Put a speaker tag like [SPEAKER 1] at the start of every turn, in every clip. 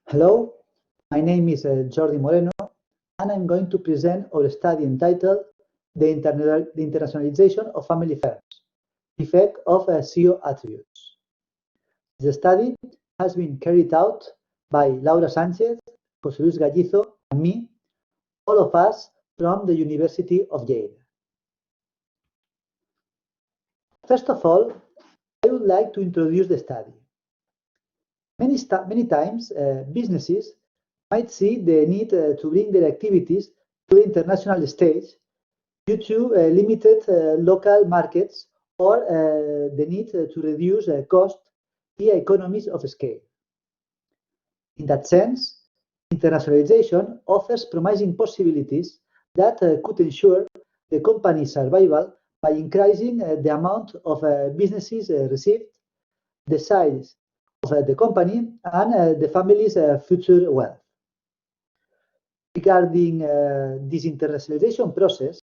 [SPEAKER 1] Hello, my name is Jordi Moreno, and I'm going to present our study entitled The Internationalization of Family Firms, Effect of SEO Attributes. The study has been carried out by Laura Sánchez, José Luis Gallizo, and me, all of us from the University of Lleida. First of all, I would like to introduce the study. Many times, businesses might see the need to bring their activities to the international stage due to limited local markets or the need to reduce cost via economies of scale. In that sense, internationalization offers promising possibilities that could ensure the company's survival by increasing the amount of businesses received, the size of the company, and the family's future wealth. Regarding this internationalization process,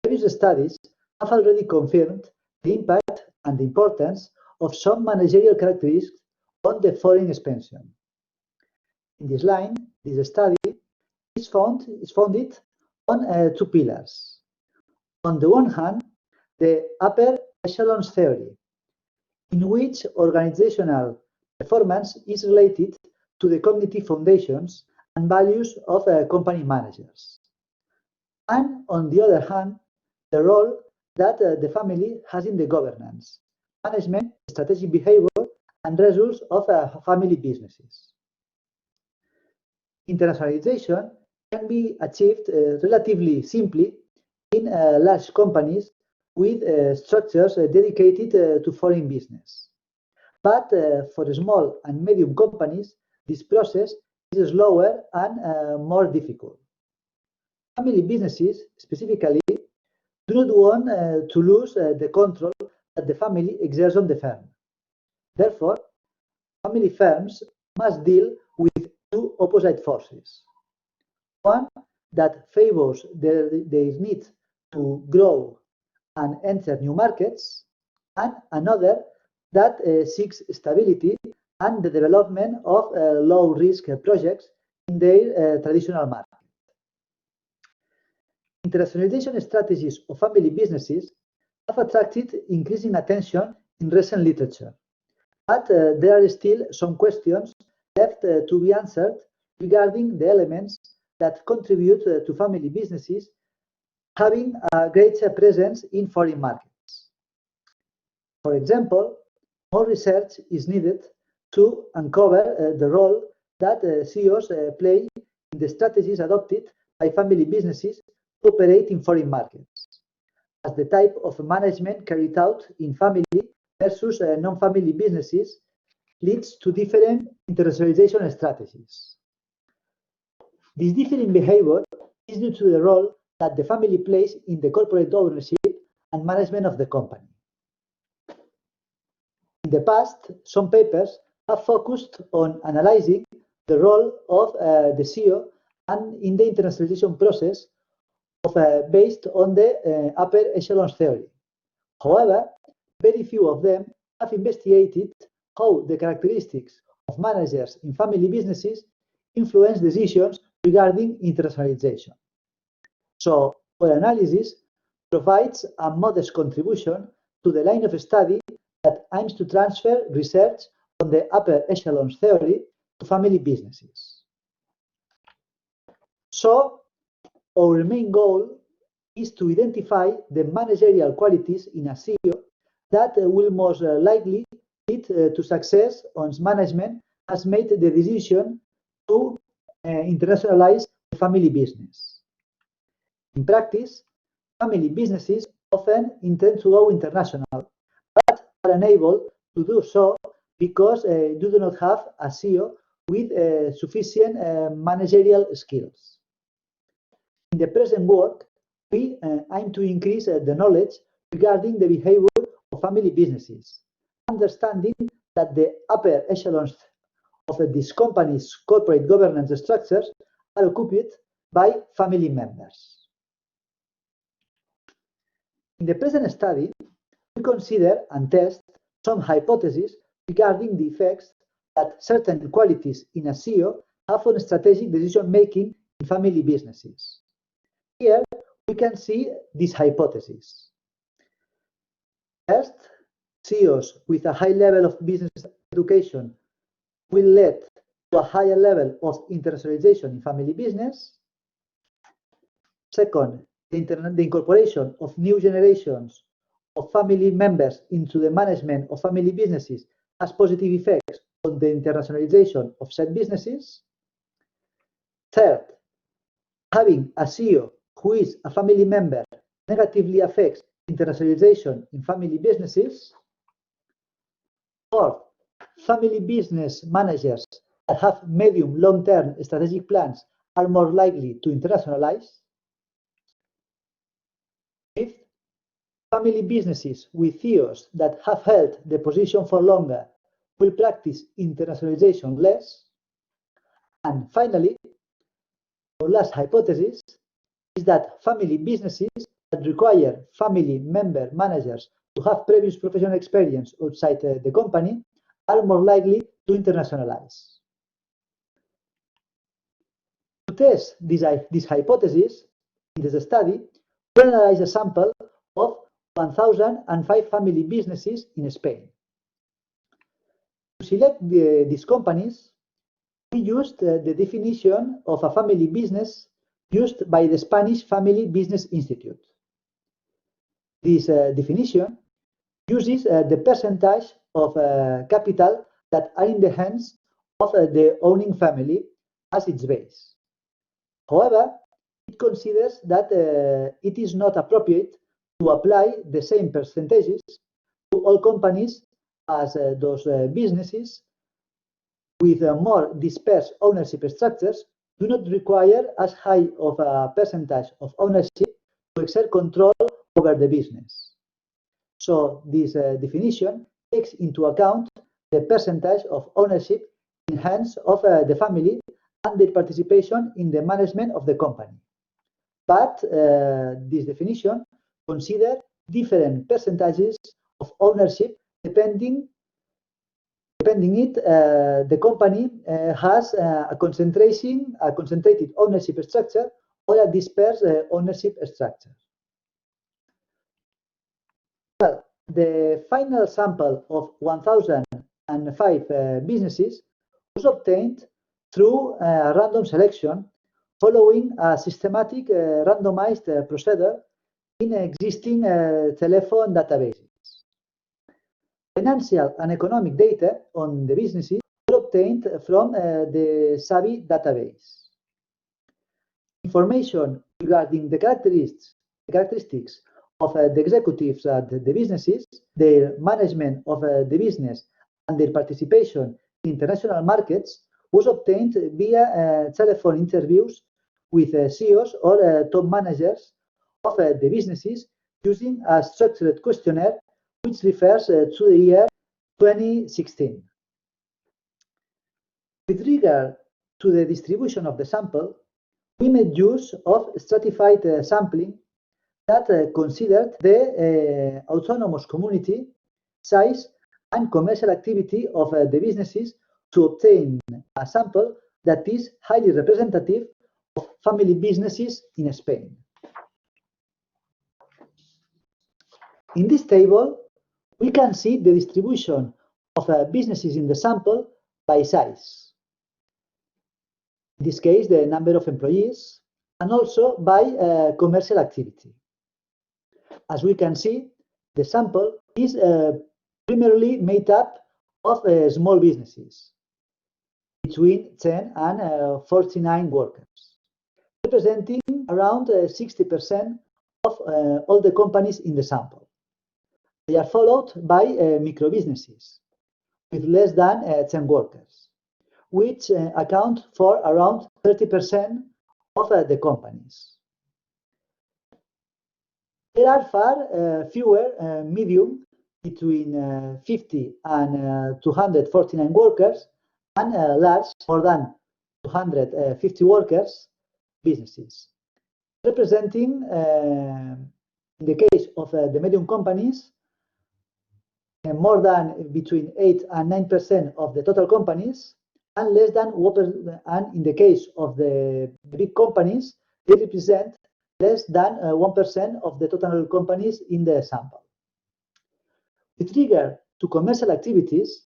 [SPEAKER 1] previous studies have already confirmed the impact and the importance of some managerial characteristics on the foreign expansion. In this line, this study is founded on two pillars. On the one hand, the upper echelons theory, in which organizational performance is related to the cognitive foundations and values of company managers. And on the other hand, the role that the family has in the governance, management, strategic behavior, and results of family businesses. Internationalization can be achieved relatively simply in large companies with structures dedicated to foreign business. But for small and medium companies, this process is slower and more difficult. Family businesses, specifically, do not want to lose the control that the family exerts on the firm. Therefore, family firms must deal with two opposite forces. One that favors their need to grow and enter new markets, and another that seeks stability and the development of low-risk projects in their traditional market. Internationalization strategies of family businesses have attracted increasing attention in recent literature, but there are still some questions left to be answered regarding the elements that contribute to family businesses having a greater presence in foreign markets. For example, more research is needed to uncover the role that CEOs play in the strategies adopted by family businesses to operate in foreign markets, as the type of management carried out in family versus non-family businesses leads to different internationalization strategies. This differing behavior is due to the role that the family plays in the corporate ownership and management of the company. In the past, some papers have focused on analyzing the role of the CEO and in the internationalization process based on the upper echelons theory. However, very few of them have investigated how the characteristics of managers in family businesses influence decisions regarding internationalization. So, our analysis provides a modest contribution to the line of study that aims to transfer research on the upper echelons theory to family businesses. So, our main goal is to identify the managerial qualities in a CEO that will most likely lead to success once management has made the decision to internationalize the family business. In practice, family businesses often intend to go international, but are unable to do so because they do not have a CEO with sufficient managerial skills. In the present work, we aim to increase the knowledge regarding the behavior of family businesses, understanding that the upper echelons of these companies' corporate governance structures are occupied by family members. In the present study, we consider and test some hypotheses regarding the effects that certain qualities in a CEO have on strategic decision-making in family businesses. Here, we can see this hypothesis. First, CEOs with a high level of business education will lead to a higher level of internationalization in family business. Second, the incorporation of new generations of family members into the management of family businesses has positive effects on the internationalization of said businesses. Third, having a CEO who is a family member negatively affects internationalization in family businesses. Fourth, family business managers that have medium long-term strategic plans are more likely to internationalize. Fifth, family businesses with CEOs that have held the position for longer will practice internationalization less. And finally, our last hypothesis is that family businesses that require family member managers to have previous professional experience outside the company are more likely to internationalize. To test this hypothesis, in this study, we analyzed a sample of 1,005 family businesses in Spain. To select these companies, we used the definition of a family business used by the Spanish Family Business Institute. This definition uses the percentage of capital that are in the hands of the owning family as its base. However, it considers that it is not appropriate to apply the same percentages to all companies, as those businesses with more dispersed ownership structures do not require as high of a percentage of ownership to exert control over the business. So this definition takes into account the percentage of ownership in hands of the family and their participation in the management of the company. But this definition considers different percentages of ownership depending the company has a concentrated ownership structure or a dispersed ownership structure. Well, the final sample of 1,005 businesses was obtained through random selection following a systematic randomized procedure in existing telephone databases. Financial and economic data on the businesses were obtained from the SABI database. Information regarding the characteristics of the executives at the businesses, their management of the business, and their participation in international markets was obtained via telephone interviews with CEOs or top managers of the businesses using a structured questionnaire which refers to the year 2016. With regard to the distribution of the sample, we made use of stratified sampling that considered the autonomous community, size, and commercial activity of the businesses to obtain a sample that is highly representative of family businesses in Spain. In this table, we can see the distribution of businesses in the sample by size. In this case, the number of employees, and also by commercial activity. As we can see, the sample is primarily made up of small businesses between 10 and 49 workers, representing around 60% of all the companies in the sample. They are followed by micro businesses with less than 10 workers, which account for around 30% of the companies. There are far fewer medium between 50 and 249 workers and large, more than 250 workers, businesses, representing, in the case of the medium companies, more than between 8 and 9% of the total companies, and less than 1%, and in the case of the big companies, they represent less than 1% of the total companies in the sample. With regard to commercial activities,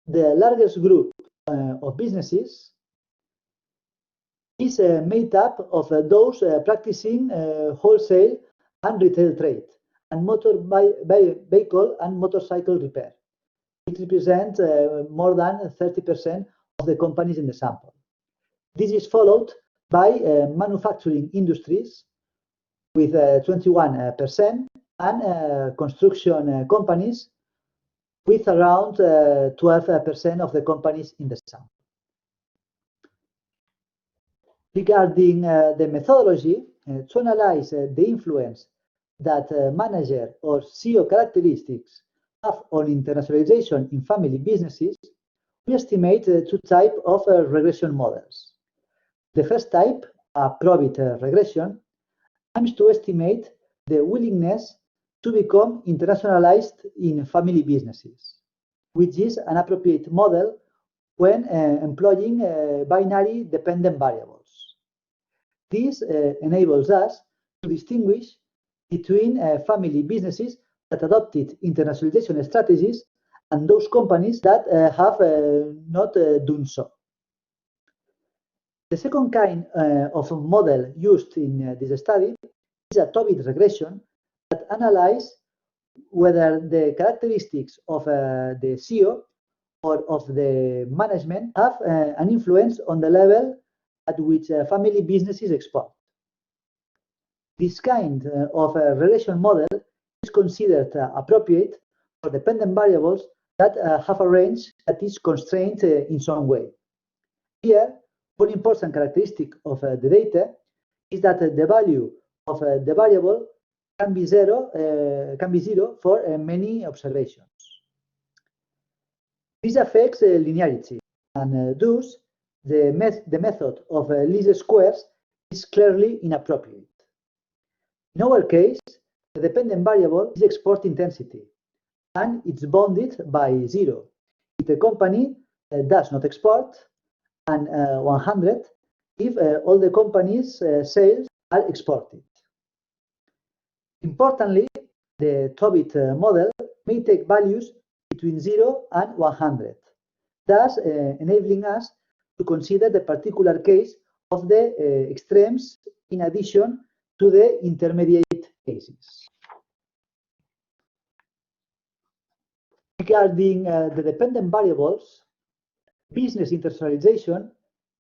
[SPEAKER 1] the largest group of businesses is made up of those practicing wholesale and retail trade, and motor vehicle and motorcycle repair. It represents more than 30% of the companies in the sample. This is followed by manufacturing industries with 21% and construction companies with around 12% of the companies in the sample. Regarding the methodology, to analyze the influence that manager or CEO characteristics have on internationalization in family businesses, we estimate two types of regression models. The first type, a probit regression, aims to estimate the willingness to become internationalized in family businesses, which is an appropriate model when employing binary dependent variables. This enables us to distinguish between family businesses that adopted internationalization strategies and those companies that have not done so. The second kind of model used in this study is a Tobit regression that analyzes whether the characteristics of the CEO or of the management have an influence on the level at which family businesses export. This kind of regression model is considered appropriate for dependent variables that have a range that is constrained in some way. Here, one important characteristic of the data is that the value of the variable can be zero for many observations. This affects linearity, and thus the method of least squares is clearly inappropriate. In our case, the dependent variable is export intensity, and it's bounded by 0 if the company does not export, and 100 if all the company's sales are exported. Importantly, the Tobit model may take values between 0 and 100, thus enabling us to consider the particular case of the extremes in addition to the intermediate cases. Regarding the dependent variables, business internationalization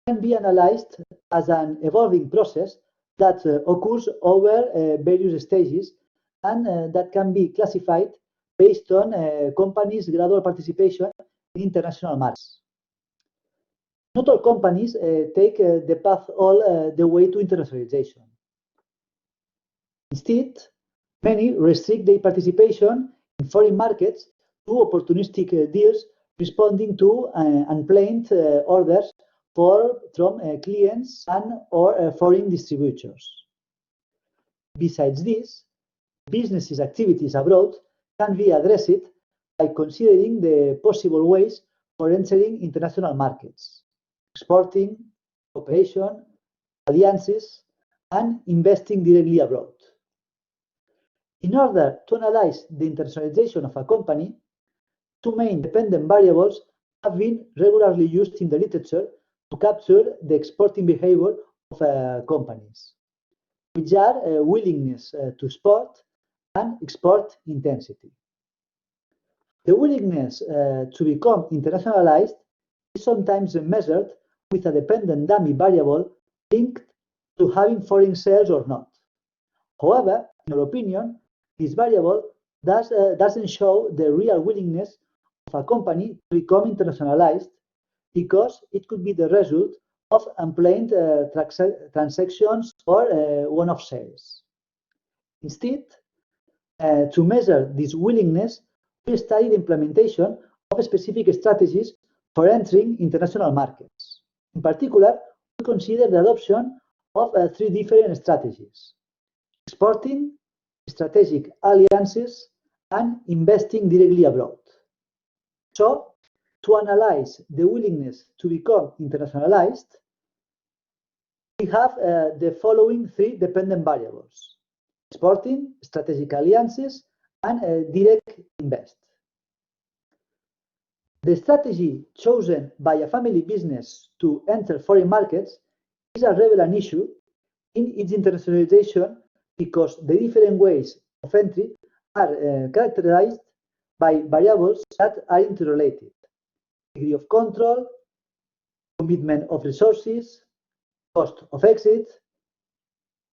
[SPEAKER 1] can be analyzed as an evolving process that occurs over various stages and that can be classified based on companies' gradual participation in international markets. Not all companies take the path all the way to internationalization. Instead, many restrict their participation in foreign markets to opportunistic deals responding to unplanned orders from clients and or foreign distributors. Besides this, businesses' activities abroad can be addressed by considering the possible ways for entering international markets, exporting, cooperation, alliances, and investing directly abroad. In order to analyze the internationalization of a company, two main dependent variables have been regularly used in the literature to capture the exporting behavior of companies, which are willingness to export and export intensity. The willingness to become internationalized is sometimes measured with a dependent dummy variable linked to having foreign sales or not. However, in our opinion, this variable doesn't show the real willingness of a company to become internationalized because it could be the result of unplanned transactions or one-off sales. Instead, to measure this willingness, we study the implementation of specific strategies for entering international markets. In particular, we consider the adoption of three different strategies: exporting, strategic alliances, and investing directly abroad. So, to analyze the willingness to become internationalized, we have the following three dependent variables: exporting, strategic alliances, and direct invest. The strategy chosen by a family business to enter foreign markets is a relevant issue in its internationalization because the different ways of entry are characterized by variables that are interrelated: degree of control, commitment of resources, cost of exit,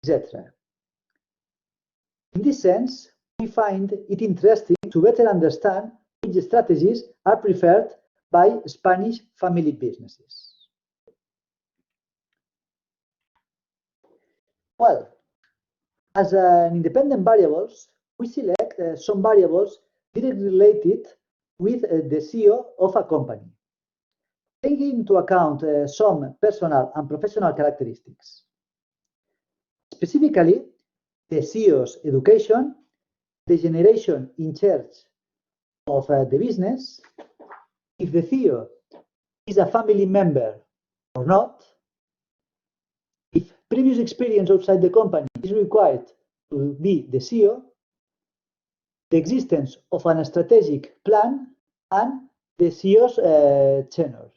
[SPEAKER 1] etc. In this sense, we find it interesting to better understand which strategies are preferred by Spanish family businesses. Well, as an independent variables, we select some variables directly related with the CEO of a company, taking into account some personal and professional characteristics. Specifically, the CEO's education, the generation in charge of the business, if the CEO is a family member or not, if previous experience outside the company is required to be the CEO, the existence of a strategic plan, and the CEO's tenure.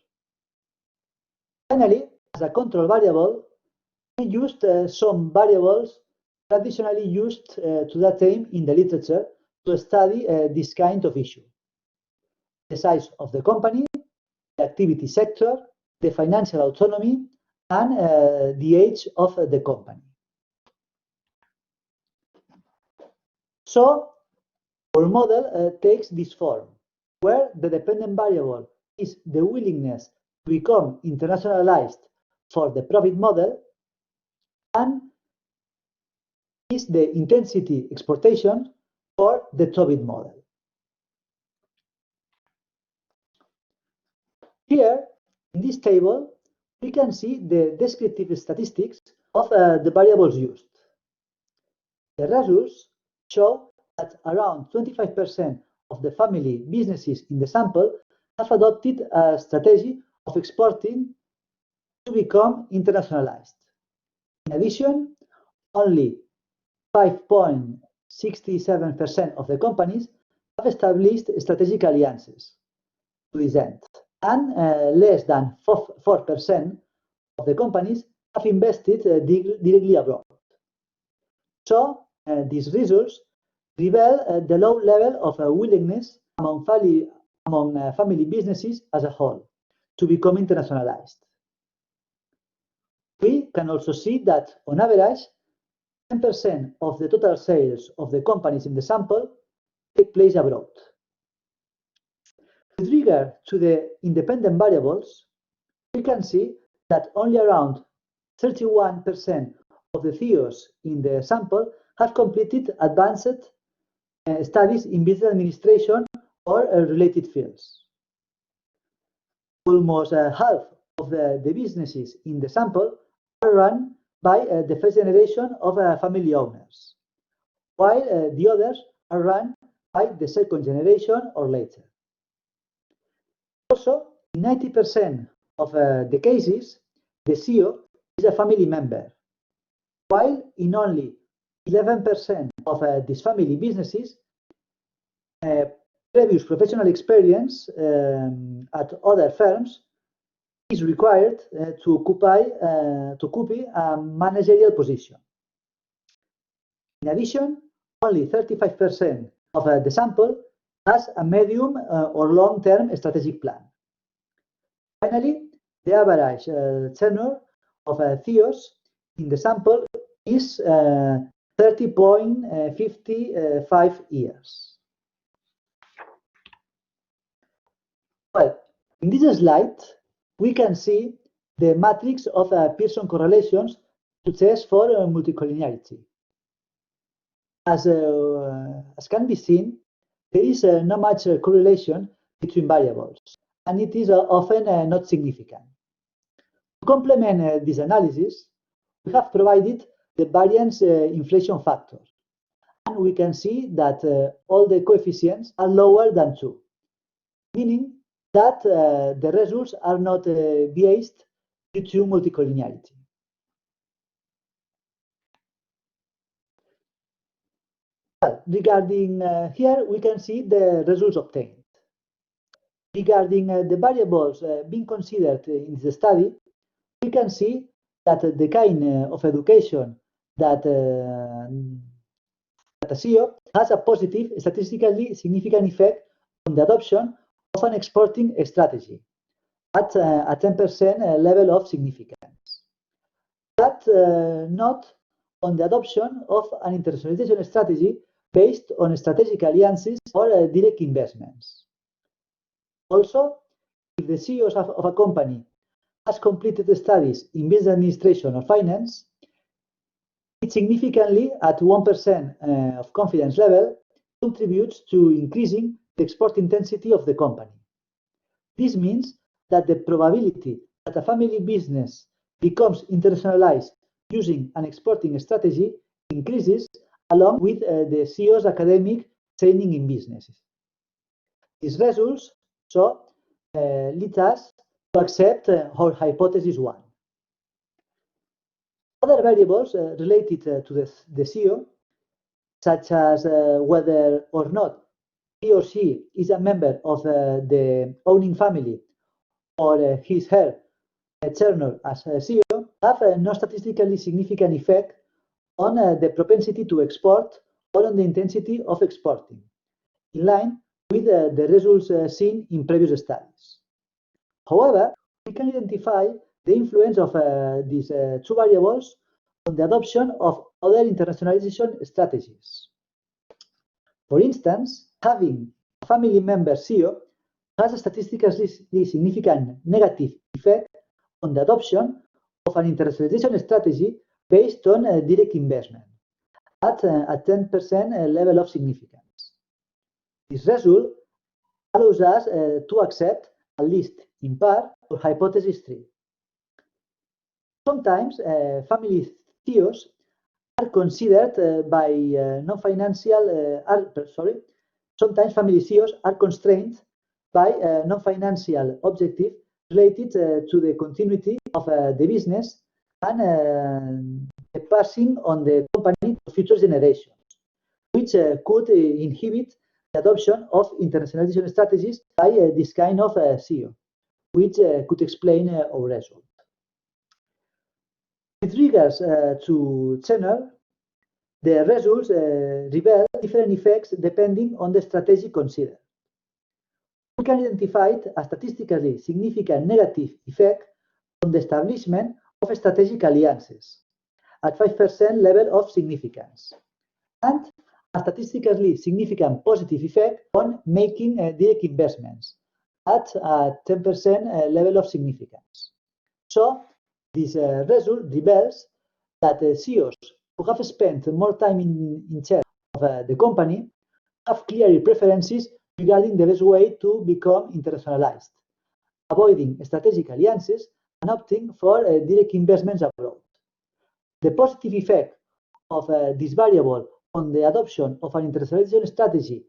[SPEAKER 1] Finally, as a control variable, we used some variables traditionally used to that aim in the literature to study this kind of issue: the size of the company, the activity sector, the financial autonomy, and the age of the company. So, our model takes this form, where the dependent variable is the willingness to become internationalized for the profit model, and is the intensity exportation for the TOBIT model. Here, in this table, we can see the descriptive statistics of the variables used. The results show that around 25% of the family businesses in the sample have adopted a strategy of exporting to become internationalized. In addition, only 5.67% of the companies have established strategic alliances to this end, and less than 4% of the companies have invested directly abroad. So, these results reveal the low level of willingness among family businesses as a whole to become internationalized. We can also see that, on average, 10% of the total sales of the companies in the sample take place abroad. With regard to the independent variables, we can see that only around 31% of the CEOs in the sample have completed advanced studies in business administration or related fields. Almost half of the businesses in the sample are run by the first generation of family owners, while the others are run by the second generation or later. Also, in 90% of the cases, the CEO is a family member, while in only 11% of these family businesses, previous professional experience at other firms is required to occupy a managerial position. In addition, only 35% of the sample has a medium or long-term strategic plan. Finally, the average tenure of CEOs in the sample is 30.55 years. Well, in this slide, we can see the matrix of Pearson correlations to test for multicollinearity. As can be seen, there is not much correlation between variables, and it is often not significant. To complement this analysis, we have provided the variance inflation factor, and we can see that all the coefficients are lower than 2, meaning that the results are not biased due to multicollinearity. Well, regarding here, we can see the results obtained. Regarding the variables being considered in the study, we can see that the kind of education that a CEO has a positive, statistically significant effect on the adoption of an exporting strategy at a 10% level of significance, but not on the adoption of an internationalization strategy based on strategic alliances or direct investments. Also, if the CEOs of a company has completed the studies in business administration or finance, it significantly, at 1% of confidence level, contributes to increasing the export intensity of the company. This means that the probability that a family business becomes internationalized using an exporting strategy increases along with the CEO's academic training in businesses. These results lead us to accept our hypothesis 1. Other variables related to the CEO, such as whether or not he or she is a member of the owning family or her tenure as a CEO, have no statistically significant effect on the propensity to export or on the intensity of exporting, in line with the results seen in previous studies. However, we can identify the influence of these two variables on the adoption of other internationalization strategies. For instance, having a family member CEO has a statistically significant negative effect on the adoption of an internationalization strategy based on direct investment at a 10% level of significance. This result allows us to accept, at least in part, our hypothesis 3. Sometimes family CEOs are considered by non-financial, sometimes family CEOs are constrained by non-financial objectives related to the continuity of the business and the passing on the company to future generations, which could inhibit the adoption of internationalization strategies by this kind of CEO, which could explain our result. With regards to tenure, the results reveal different effects depending on the strategy considered. We can identify a statistically significant negative effect on the establishment of strategic alliances at 5% level of significance, and a statistically significant positive effect on making direct investments at a 10% level of significance. So, this result reveals that CEOs who have spent more time in charge of the company have clear preferences regarding the best way to become internationalized, avoiding strategic alliances and opting for direct investments abroad. The positive effect of this variable on the adoption of an internationalization strategy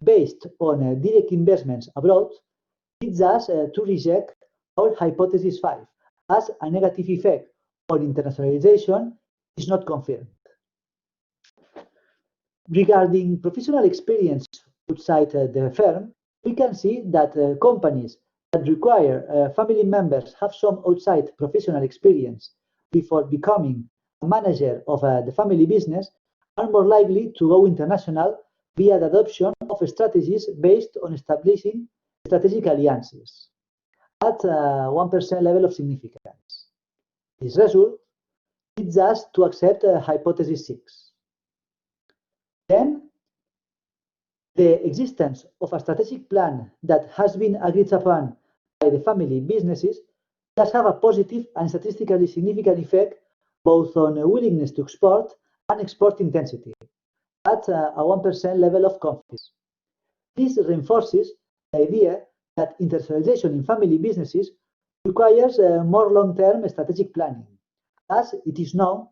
[SPEAKER 1] based on direct investments abroad leads us to reject our hypothesis 5, as a negative effect on internationalization is not confirmed. Regarding professional experience outside the firm, we can see that companies that require family members have some outside professional experience before becoming a manager of the family business are more likely to go international via the adoption of strategies based on establishing strategic alliances at 1% level of significance. This result leads us to accept hypothesis 6. Then, the existence of a strategic plan that has been agreed upon by the family businesses does have a positive and statistically significant effect both on a willingness to export and export intensity at a 1% level of confidence. This reinforces the idea that internationalization in family businesses requires more long-term strategic planning, as it is known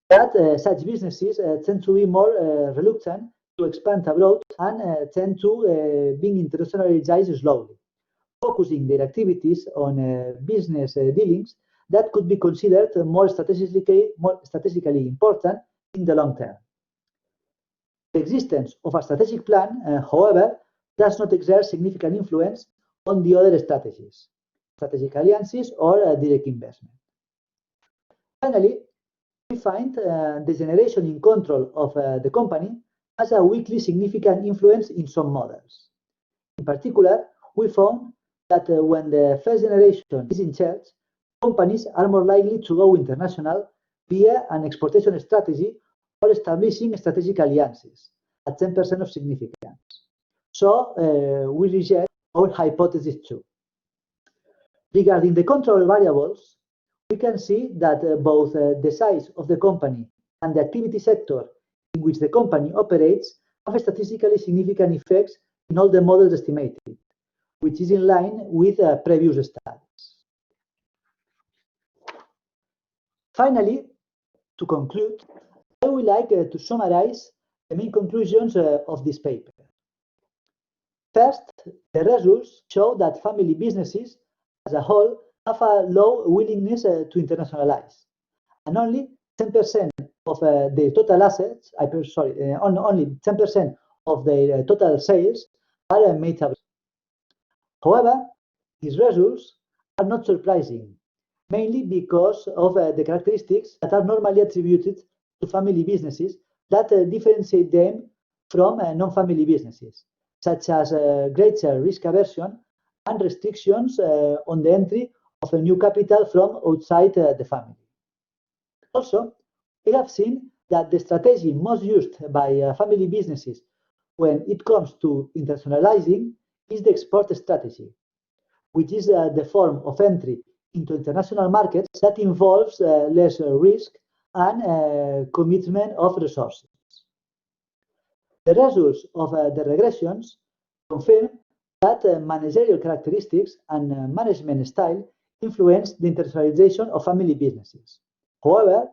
[SPEAKER 1] that such businesses tend to be more reluctant to expand abroad and tend to being internationalized slowly, focusing their activities on business dealings that could be considered more strategically important in the long term. The existence of a strategic plan, however, does not exert significant influence on the other strategies, strategic alliances or direct investment. Finally, we find the generation in control of the company has a weakly significant influence in some models. In particular, we found that when the first generation is in charge, companies are more likely to go international via an exportation strategy or establishing strategic alliances at 10% of significance. So we reject our hypothesis too. Regarding the control variables, we can see that both the size of the company and the activity sector in which the company operates have statistically significant effects in all the models estimated, which is in line with previous studies. Finally, to conclude, I would like to summarize the main conclusions of this paper. First, the results show that family businesses as a whole have a low willingness to internationalize, and only 10% of their total assets, only 10% of their total sales are made abroad. However, these results are not surprising, mainly because of the characteristics that are normally attributed to family businesses that differentiate them from non-family businesses, such as greater risk aversion and restrictions on the entry of a new capital from outside the family. Also, we have seen that the strategy most used by family businesses when it comes to internationalizing is the export strategy, which is the form of entry into international markets that involves less risk and commitment of resources. The results of the regressions confirm that managerial characteristics and management style influence the internationalization of family businesses. However,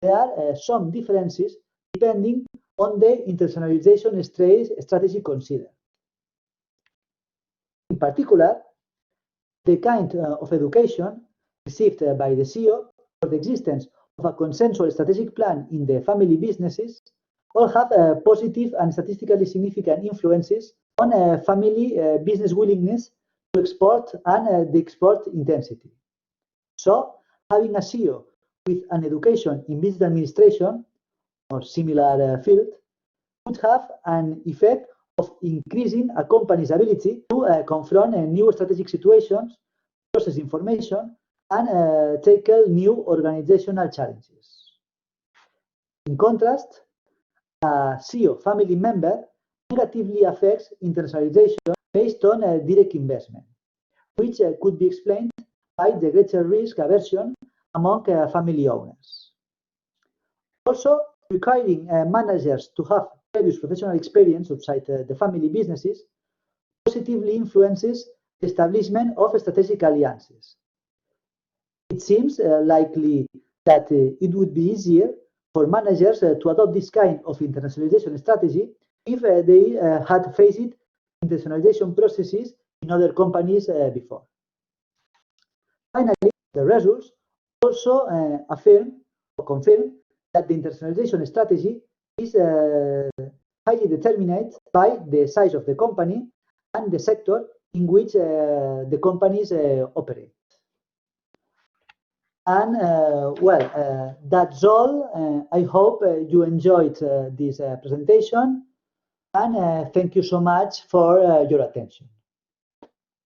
[SPEAKER 1] there are some differences depending on the internationalization strategy considered. In particular, the kind of education received by the CEO or the existence of a consensual strategic plan in the family businesses all have positive and statistically significant influences on family business willingness to export and the export intensity. So, having a CEO with an education in business administration or similar field would have an effect of increasing a company's ability to confront new strategic situations, process information, and tackle new organizational challenges. In contrast, a CEO family member negatively affects internationalization based on direct investment, which could be explained by the greater risk aversion among family owners. Also, requiring managers to have previous professional experience outside the family businesses positively influences the establishment of strategic alliances. It seems likely that it would be easier for managers to adopt this kind of internationalization strategy if they had faced internationalization processes in other companies before. Finally, the results also affirm or confirm that the internationalization strategy is highly determined by the size of the company and the sector in which the companies operate. And that's all. I hope you enjoyed this presentation, and thank you so much for your attention.